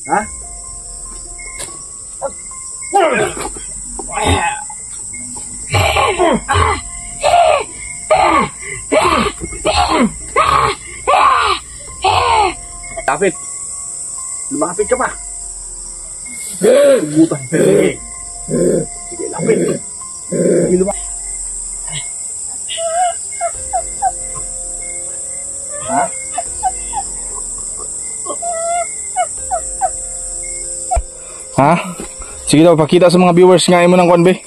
Ha? Lapit. Lumapit ka pa. Tugutan. Sige. Sige, lapit. Sige, lumapit. Ha? Ha? Sige daw, pakita sa mga viewers nga mo ng konbe.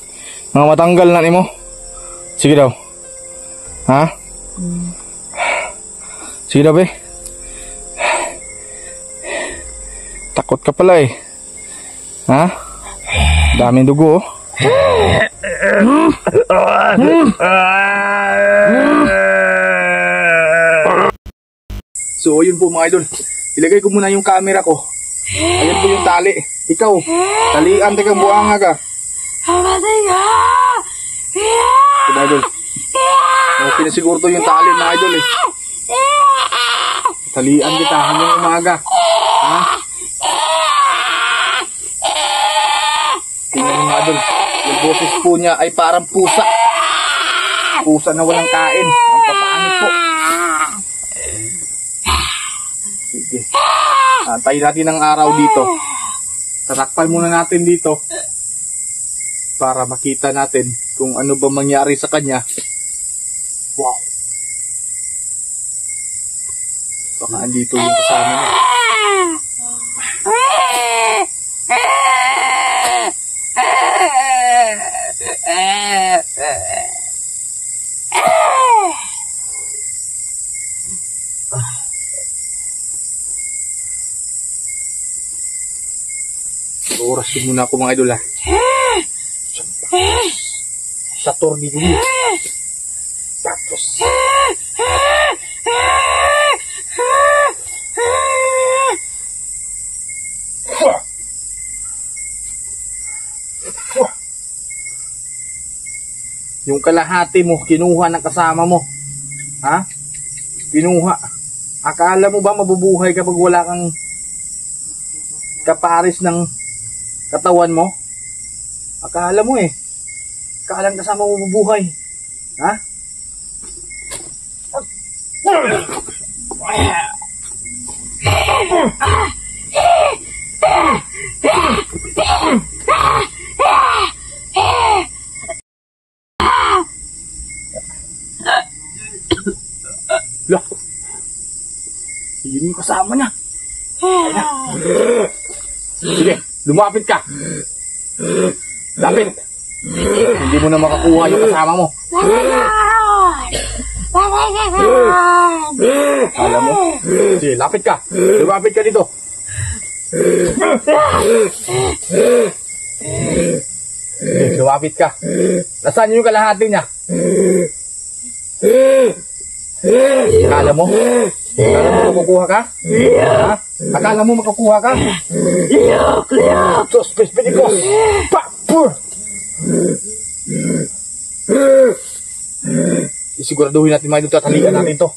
Mga matanggal na nimo. Sige daw. Ha? Sige daw, be. Takot ka pala eh. Ha? Daming dugo oh. So, yun po mga idol. Ilagay ko muna yung camera ko. Ayan po yung tali. Ikaw, talian, teka, buanga ka. Mga idol. Okay na siguro to yung tali mga idol eh. Talian kita hanggang umaga. Ha? Tingnan mo mga idol. Yung boses po niya ay parang pusa. Pusa na walang kain. Ang papangit po. Sige. Antayin natin ang araw dito. Tatakpan muna natin dito. Para makita natin kung ano ba mangyari sa kanya. Wow. Baka andito yung kasama niya. Oras din muna ako mga idol ha. Sa torni dulu. Tapos. Yung kalahati mo, kinuha ng kasama mo. Ha? Kinuha. Akala mo ba mabubuhay kapag wala kang kaparis ng katawan mo? Akala mo eh. Akala ng kasama mo mabubuhay. Ha? Lah. Yun yung kasama niya. Sige, lumapit ka. Lapit. Hindi mo na makakuha yung kasama mo. Alam mo? Sige, lapit ka. Lumapit ka dito. Sige, lumapit ka. Nasaan yung kalahati niya? Akala mo? Akala mo makukuha ka? Ha? Akala mo makukuha ka? Sos, pispidikos! Papur! Isiguraduhin natin mga ito, tatalikan natin to.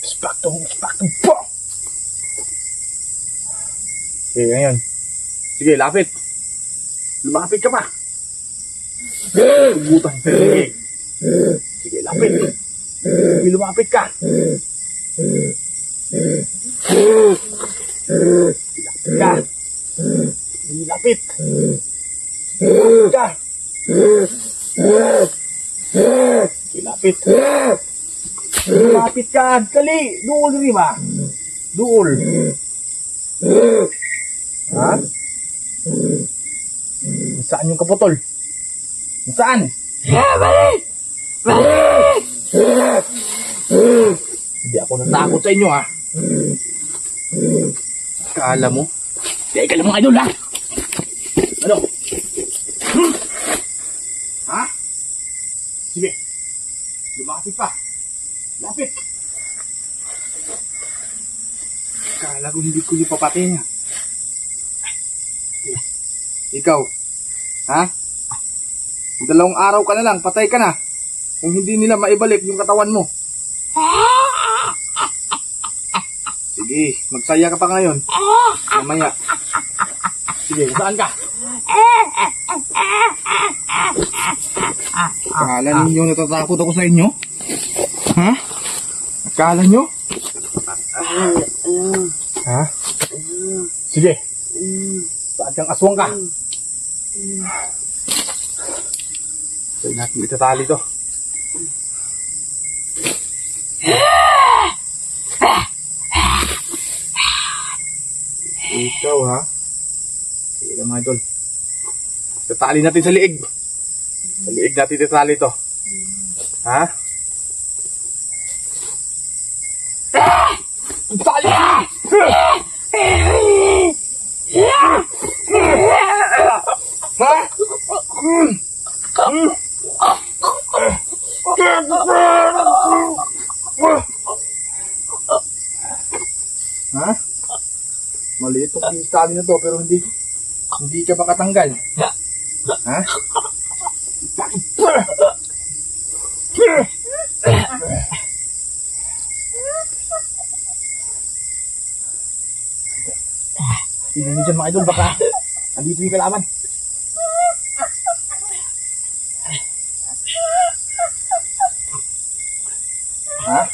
Spaktong, po! Okay, ngayon. Sige, lapit. Lumapit ka pa. Tugutan. Sige. Sige, lapit. Sige, lumapit ka. Lapit ka. Sige, lapit. Lapit ka. Sige, lapit. Lumapit ka. Dali. Duol rin ba? Duol. Ha? Saan yung kaputol? Saan? Balik! Balik! Hindi ako natakot sa inyo ha. Kala mo? Teka lang mga idol ha. Ano? Ha? Sige. Lumapit pa. Lapit. Kala ko hindi ko papatayin ha. Ikaw. Ha? 2 araw ka na lang, patay ka na. Kung hindi nila maibalik yung katawan mo. Sige, magsaya ka pa ngayon. Mamaya. Sige, saan ka? Akala ninyo natatakot ako sa inyo? Ha? Akala nyo? Ha? Sige. Saan kang aswang ka? Pwede natin itatali to. Ikaw ha? Sige lang mga idol. Itatali natin sa liig. Sa liig natin itatali to. Ha? Tali! Ha? Ha? Maliit itong tali na to pero hindi ka makatanggal. Ha? Tingnan nyo dyan mga idol, baka andito yung kalaban. Ha?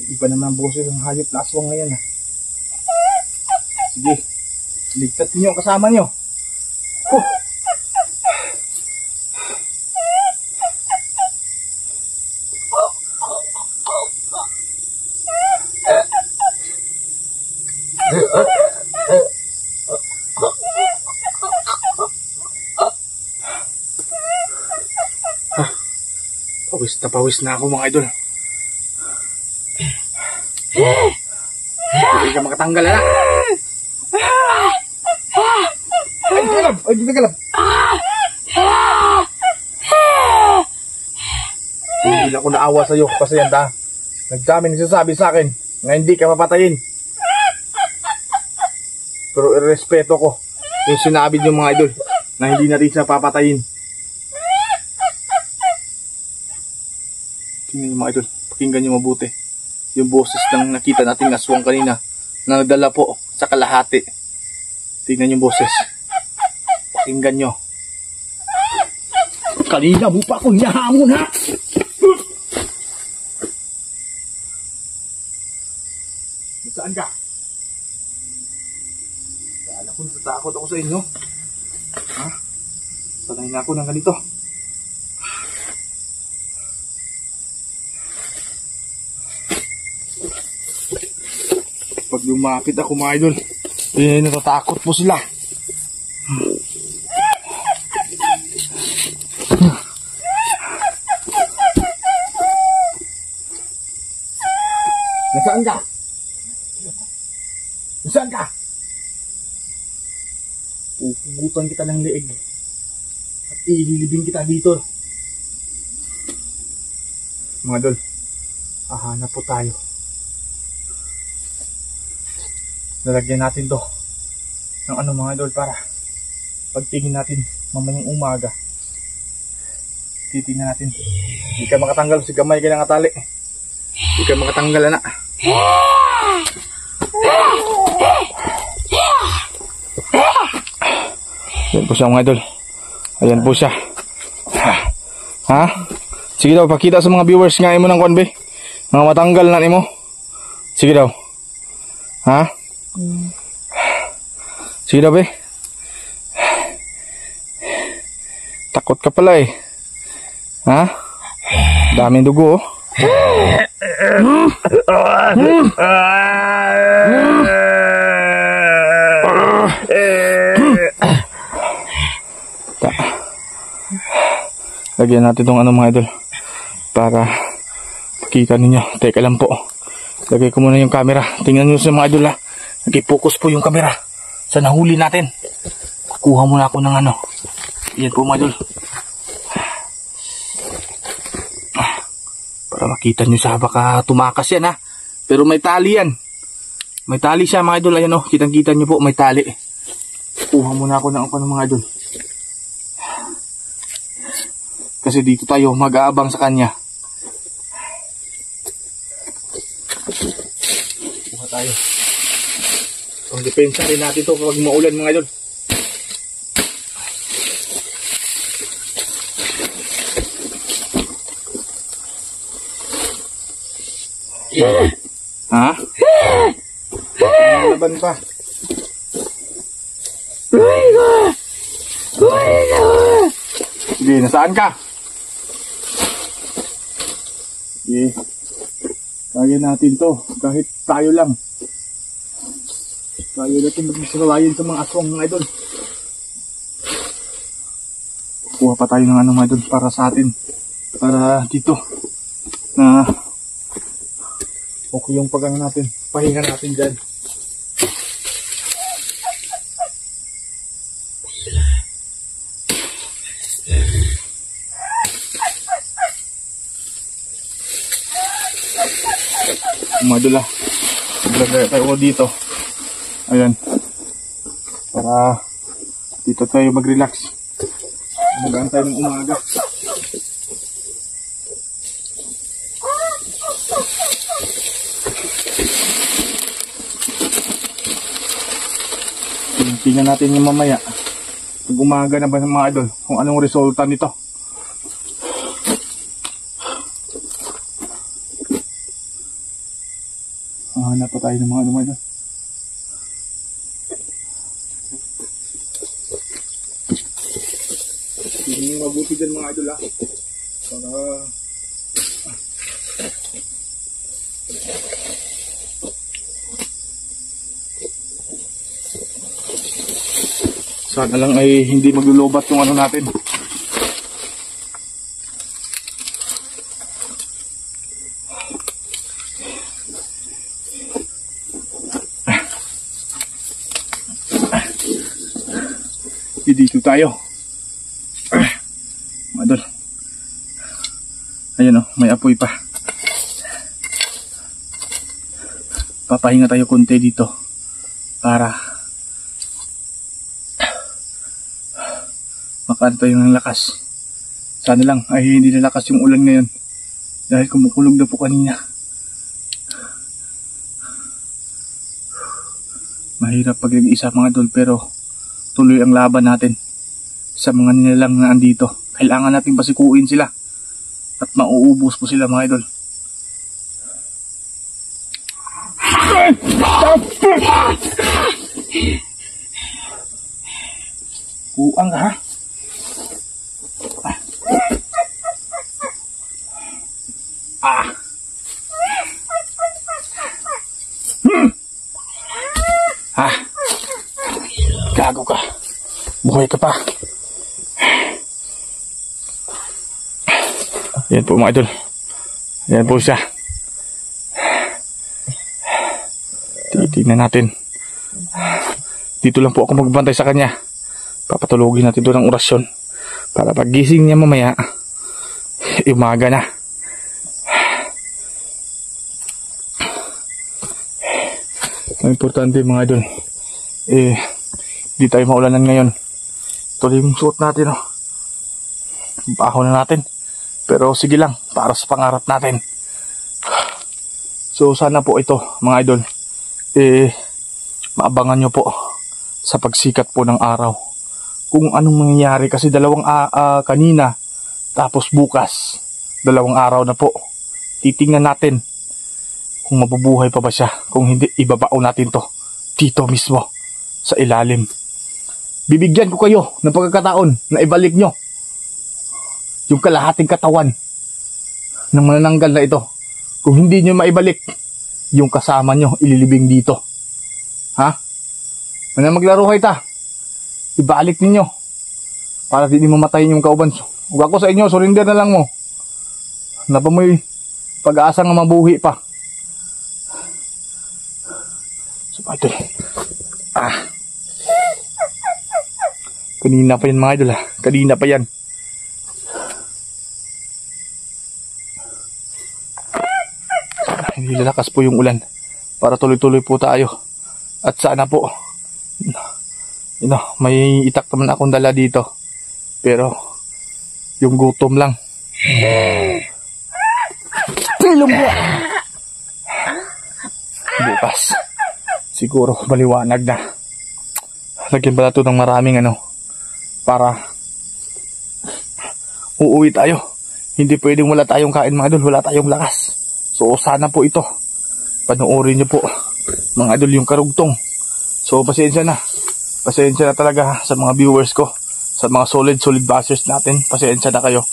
Iba naman ang boses ng hayop na aswang ngayon ha. Sige, ligtat niyo ang kasama niyo. Pawis na pawis na ako mga idol. Hindi ka makatanggal ha. Ay, galab! Ay, di galab! Hindi ako naawa sa'yo kasi yan ta. Nagdami nagsasabi sa akin na hindi ka mapatayin. Pero irespeto ko yung sinabi niyo mga idol na hindi na rin siya papatayin. Tingnan niyo mga idol, pakinggan niyo mabuti yung boses ng nakita nating aswang kanina na nagdala po sa kalahati. Tingnan yung boses. Pakinggan nyo. Kanina mo pa akong hinahamon ha! Saan ka? Kala ko natatakot ako sa inyo. Ha? Sanay na ako ng ganito. Pag lumapit ako mga idol, natatakot po sila. Nasaan ka? Nasaan ka? Pupugutan kita ng leeg at ililibing kita dito. Mga idol, hahanap po tayo. Lalagyan natin to ng mga idol para pagtingin natin mamayang umaga. Titingnan natin. Hindi ka makatanggal si gamay ka ng atali. Hindi ka makatanggal na. Ayan po siya mga idol. Ayan po siya. Ha? Sige daw, pakita sa mga viewers nga mo ng konbe. Mga matanggal na mo. Sige daw. Ha? Sige daw be. Takot ka pala eh. Ha? Daming dugo oh. Lagyan natin itong mga idol para pakita ninyo. Teka lang po. Lagay ko muna yung camera. Tingnan nyo sa mga idol ha. Nag-focus po yung camera sa nahuli natin. Kukuha muna ako ng Yan po mga idol. Para makita nyo siya, baka tumakas yan ha. Pero may tali yan. May tali siya mga idol. Ayan o, kitang-kita nyo po, may tali. Kukuha muna ako ng mga idol. kasi dito tayo mag-aabang sa kanya. Kuha tayo. Ang depensa rin natin to kapag maulan mga idol. Ha? Laban pa. Sige, nasaan ka? Sige. Kaya natin to. Kahit tayo lang. Kaya natin magsasalayin sa mga aswang mga idol. Kuha pa tayo ng ano mga idol para sa atin. Para dito. Na okay yung pagano natin. Pahinga natin dyan. Madula. Brother tayo dito. Ayan. Para dito tayo mag-relax. Magaan tayo ng umaga. Tingnan natin yung mamaya. Pag umaga na ba ng mga idol, kung anong resulta nito. Hanap pa tayo ng mga idol. Hindi mabuti dyan mga idol ha. Para sana lang ay hindi maglulubat yung ano natin. Dito tayo. Madol. Ayan o, may apoy pa. Papahinga tayo konti dito para makaano tayo ng lakas. Sana lang ay hindi lalakas yung ulan ngayon dahil kumukulog na po kanina. Mahirap pag nag-isa mga idol, pero tuloy ang laban natin sa mga nilalang na andito. Kailangan natin pasikuin sila at mauubos po sila mga idol. Kuang ka ha? Gago ka. Buhay ka pa. Yan po mga idol. Yan po siya. Titignan natin. Dito lang po ako magbantay sa kanya. Papatulogin natin doon ng orasyon para paggising niya mamaya umaga na. Ang importante mga idol, hindi tayo maulanan ngayon. Tuloy yung suot natin, oh. Baho na natin. Pero sige lang, para sa pangarap natin. So sana po ito mga idol, maabangan nyo po sa pagsikat po ng araw. Kung anong mangyayari, kasi dalawang kanina, tapos bukas, 2 araw na po. Titingnan natin kung mabubuhay pa ba siya. Kung hindi, ibabao natin to dito mismo sa ilalim. Bibigyan ko kayo ng pagkakataon na ibalik nyo yung kalahating katawan ng manananggal na ito. Kung hindi nyo maibalik, yung kasama nyo ililibing dito. Ha? Ano maglaruhay ta? Ibalik ninyo para hindi mamatayin yung kauban. Huwag ako sa inyo, surrender na lang mo. Napa mo'y pag-aasa nga mabuhi pa. So, ito. Kanina pa yan mga idol ha. Kanina pa yan. Hindi lalakas po yung ulan. Para tuloy-tuloy po tayo. At sana po, may itak naman akong dala dito. Pero, yung gutom lang. Pilong mo! Bukas. Siguro maliwanag na. Lagyan pala ito ng maraming para uuwi tayo. Hindi pwedeng wala tayong kain mga idol, wala tayong lakas. So sana po ito, panoorin nyo po mga idol yung karugtong. So pasensya na talaga sa mga viewers ko, sa mga solid bashers natin. Pasensya na kayo.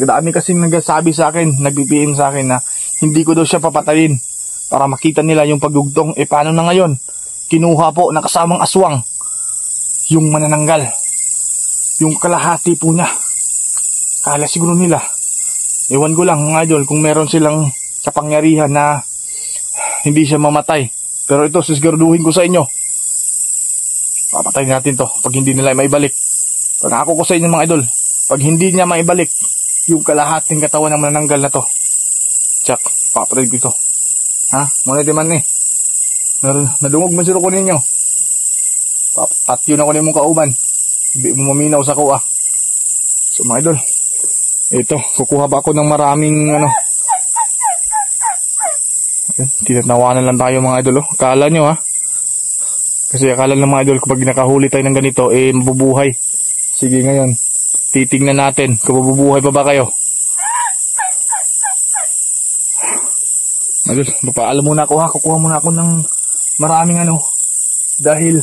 Dami kasing nagsasabi sa akin, nagpipm sa akin na hindi ko daw siya papatayin para makita nila yung pagdugtong. Paano na ngayon? Kinuha po na kasamang aswang yung manananggal, yung kalahati po niya. Kala siguro nila, ewan ko lang mga idol, kung meron silang kapangyarihan na hindi siya mamatay. Pero ito, sisiguraduhin ko sa inyo, papatayin natin to pag hindi nila maibalik. Pangako ko sa inyo mga idol, pag hindi niya maibalik yung kalahating katawan ng manananggal na to, tsak, papatayin ko ito. Ha? Muna di man nadungog man sila ko ninyo. Patyo na ko na mong kauban. Hindi mo maminaw sa kuha. So mga idol, ito, kukuha ba ako ng maraming tinatawanan lang tayo mga idol. Akala nyo kasi akala ng mga idol kapag nakahuli tayo ng ganito mabubuhay. Sige ngayon, titingnan natin kung mabubuhay pa ba kayo. Idol, papaalam muna ako kukuha muna ako ng maraming dahil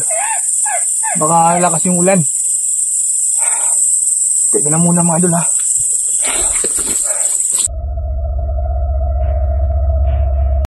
baka lakas yung ulan. Teka lang muna mga idol